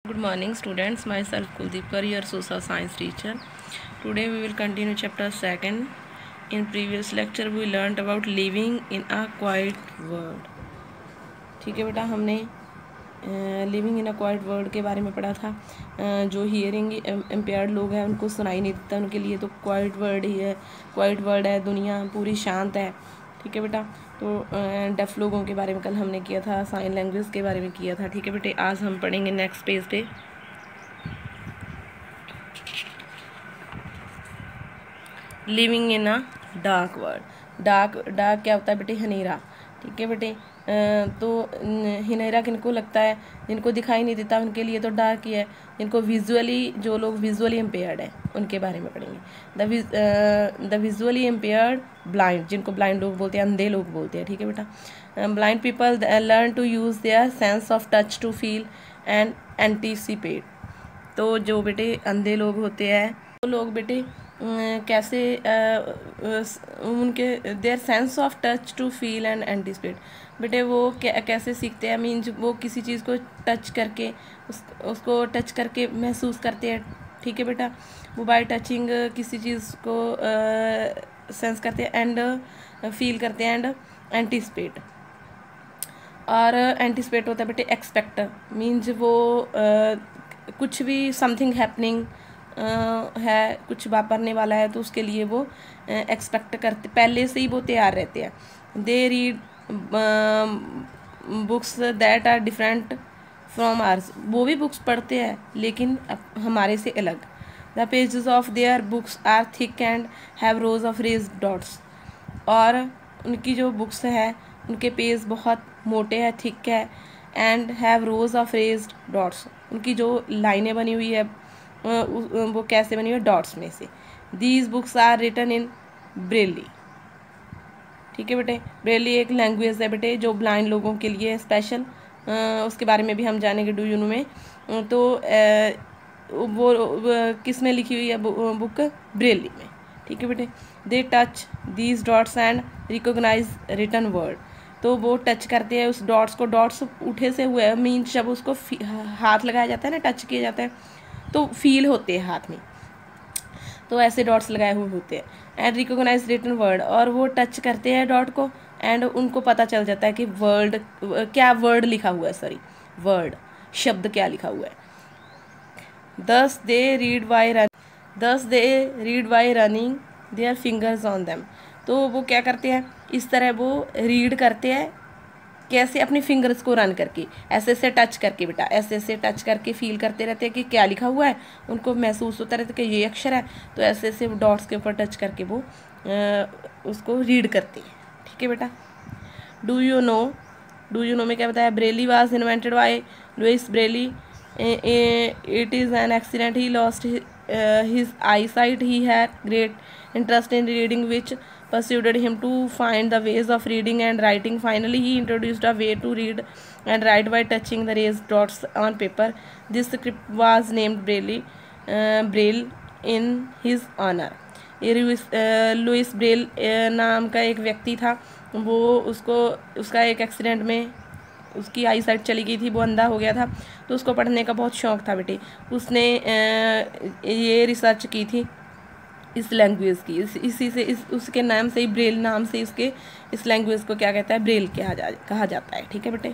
Good morning students, myself Kuldeep Kar, your social science teacher. Today we will continue chapter 2. In previous lecture we learnt about living in a quiet world. ठीक है बेटा, हमने living in a quite world के बारे में पढ़ा था। जो हियरिंग इम्पेयर्ड लोग हैं उनको सुनाई नहीं देता, उनके लिए तो क्वाइट वर्ल्ड ही है, क्वाइट वर्ल्ड है, दुनिया पूरी शांत है। ठीक है बेटा, तो डेफ लोगों के बारे में कल हमने किया था, साइन लैंग्वेज के बारे में किया था। ठीक है बेटे, आज हम पढ़ेंगे नेक्स्ट पेज पे living in a dark world. Dark क्या होता है बेटे? हनेरा। ठीक है बेटे, तो हनेरा किनको लगता है? जिनको दिखाई नहीं देता उनके लिए तो डार्क ही है। जिनको विजुअली, जो लोग विजुअली इम्पेयर्ड है उनके बारे में पढ़ेंगे। द विजुअली इम्पेयर्ड ब्लाइंड, जिनको ब्लाइंड लोग बोलते हैं, अंधे लोग बोलते हैं। ठीक है बेटा, blind people learn to use their sense of touch to feel and anticipate. तो जो बेटे अंधे लोग होते हैं वो लोग बेटे कैसे उनके their sense of touch to feel and anticipate, बेटे वो कैसे सीखते हैं? मीन्स वो किसी चीज़ को टच करके उसको टच करके महसूस करते हैं। ठीक है बेटा, वो बाय टचिंग किसी चीज़ को सेंस करते हैं एंड फील करते हैं एंड एंटीसिपेट। और एंटीसिपेट होता है बेटे एक्सपेक्ट, मीन्स वो कुछ भी समथिंग हैपनिंग है, कुछ वापरने वाला है तो उसके लिए वो एक्सपेक्ट करते, पहले से ही वो तैयार रहते हैं। They read books that are different from ours, वो भी बुक्स पढ़ते हैं लेकिन हमारे से अलग। The pages of their books are thick and have rows of raised dots, और उनकी जो बुक्स है उनके पेज बहुत मोटे हैं, थिक है, and have rows of raised dots, उनकी जो लाइनें बनी हुई है वो कैसे बनी हुई है? डॉट्स में से। These books are written in Braille. ठीक है बेटे, ब्रेली एक लैंग्वेज है बेटे जो ब्लाइंड लोगों के लिए स्पेशल, उसके बारे में भी हम जानेंगे डू यू नो में। तो वो किस में लिखी हुई है बुक? ब्रेली में। ठीक है बेटे, they touch these dots and recognise written word, तो वो टच करते हैं उस डॉट्स को, डॉट्स उठे से हुए मीन्स जब उसको हाथ लगाया जाता है ना, टच किया जाता है तो फील होते हैं हाथ में, तो ऐसे डॉट्स लगाए हुए होते हैं। एंड रिकोगनाइज रिटन वर्ड, और वो टच करते हैं डॉट को एंड उनको पता चल जाता है कि वर्ड क्या, वर्ड लिखा हुआ है, सॉरी वर्ड शब्द क्या लिखा हुआ है। दस they read by running their fingers on them, तो वो क्या करते हैं? इस तरह वो रीड करते हैं, कैसे? अपनी फिंगर्स को रन करके, ऐसे ऐसे टच करके बेटा, ऐसे ऐसे टच करके फील करते रहते हैं कि क्या लिखा हुआ है, उनको महसूस होता रहता है कि ये अक्षर है, तो ऐसे ऐसे डॉट्स के ऊपर टच करके वो उसको रीड करते हैं। ठीक है बेटा, डू यू नो में क्या बताया? Braille was invented by Louis Braille. It is an accident, he lost his eyesight. He had great interest in reading which persuaded him to find the ways of reading and writing. Finally he introduced a way to read and write by touching the raised dots on paper. This script was named Braille in his honor. Louis Braille नाम का एक व्यक्ति था, वो उसका एक accident में उसकी आई साइट चली गई थी, वो अंधा हो गया था, तो उसको पढ़ने का बहुत शौक़ था बेटे। उसने ये रिसर्च की थी इस लैंग्वेज की, इसी से उसके नाम से ही, ब्रेल नाम से उसके इस लैंग्वेज को क्या कहता है? ब्रेल कहा जाता है। ठीक है बेटे,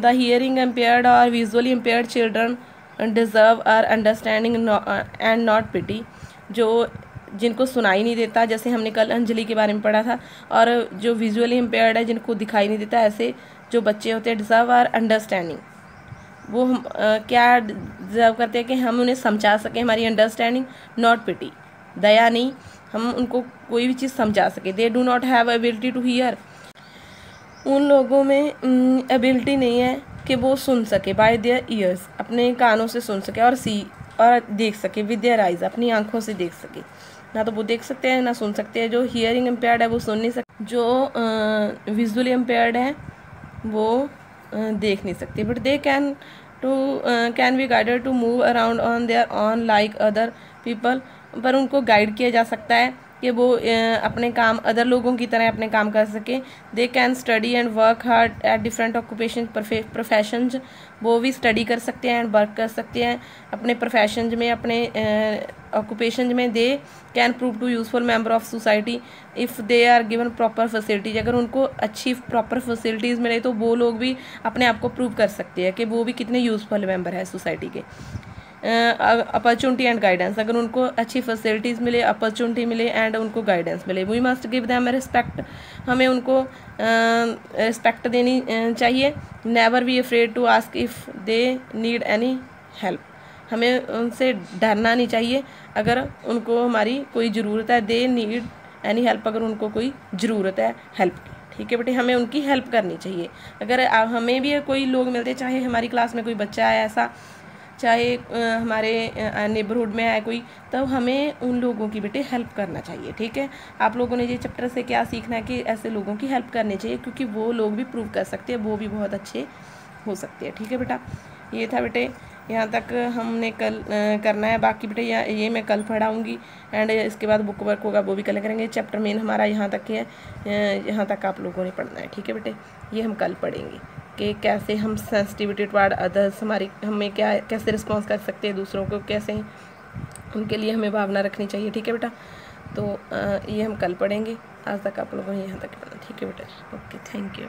द हियरिंग इम्पेयर्ड और visually impaired children deserve our understanding and not pity, जो जिनको सुनाई नहीं देता, जैसे हमने कल अंजलि के बारे में पढ़ा था, और जो विजुअली इम्पेयर्ड है जिनको दिखाई नहीं देता, ऐसे जो बच्चे होते हैं डिजर्व आर अंडरस्टैंडिंग, वो हम क्या डिजर्व करते हैं कि हम उन्हें समझा सकें, हमारी अंडरस्टैंडिंग, नॉट पिटी, दया नहीं, हम उनको कोई भी चीज़ समझा सके। They do not have ability to hear, उन लोगों में एबिलिटी नहीं है कि वो सुन सके, बाय देयर ईयर्स, अपने कानों से सुन सके, और देख सके विद देयर आइज, अपनी आंखों से देख सके, ना तो वो देख सकते हैं ना सुन सकते हैं। जो हियरिंग इम्पेयर्ड है वो सुन नहीं सकते, जो विजुअली इम्पेयर्ड है वो देख नहीं सकते, but they can be guided to move around on their on like other people, पर उनको गाइड किया जा सकता है कि वो अपने काम अदर लोगों की तरह अपने काम कर सकें। They can study and work hard at different occupation professions, वो भी स्टडी कर सकते हैं एंड वर्क कर सकते हैं अपने प्रोफेशन में, अपने ऑक्यूपेशन में। They can prove to useful member of society if they are given proper facilities, अगर उनको अच्छी प्रॉपर फैसिलिटीज़ मिले तो वो लोग भी अपने आप को प्रूव कर सकते हैं कि वो भी कितने यूज़फुल मेंबर है सोसाइटी के। अपॉर्चुनिटी एंड गाइडेंस, अगर उनको अच्छी फैसिलिटीज़ मिले, अपॉर्चुनिटी मिले एंड उनको गाइडेंस मिले। We must give them respect, हमें उनको रिस्पेक्ट देनी चाहिए। Never be afraid to ask if they need any help, हमें उनसे डरना नहीं चाहिए अगर उनको हमारी कोई ज़रूरत है। दे नीड एनी हेल्प, अगर उनको कोई ज़रूरत है हेल्प की, ठीक है बेटे, हमें उनकी हेल्प करनी चाहिए। अगर हमें भी कोई लोग मिलते, चाहे हमारी क्लास में कोई बच्चा है ऐसा, चाहे हमारे नेबरहुड में है कोई, तो हमें उन लोगों की बेटे हेल्प करना चाहिए, ठीक है। आप लोगों ने ये चैप्टर से क्या सीखना है कि ऐसे लोगों की हेल्प करनी चाहिए, क्योंकि वो लोग भी प्रूव कर सकते हैं, वो भी बहुत अच्छे हो सकते हैं, ठीक है बेटा। ये था बेटे, यहाँ तक हमने कल करना है, बाकी बेटे ये मैं कल पढ़ाऊँगी एंड इसके बाद बुक वर्क होगा वो भी कल करेंगे। चैप्टर मेन हमारा यहाँ तक है, यहाँ तक आप लोगों ने पढ़ना है, ठीक है बेटे। ये हम कल पढ़ेंगे कि कैसे हम सेंसिटिविटी टुवर्ड अदर्स, हमारी हमें क्या कैसे रिस्पॉन्स कर सकते हैं दूसरों को, कैसे उनके लिए हमें भावना रखनी चाहिए, ठीक है बेटा। तो ये हम कल पढ़ेंगे। आज तक आप लोगों ने यहाँ तक पढ़ना, ठीक है बेटा। Okay, thank you.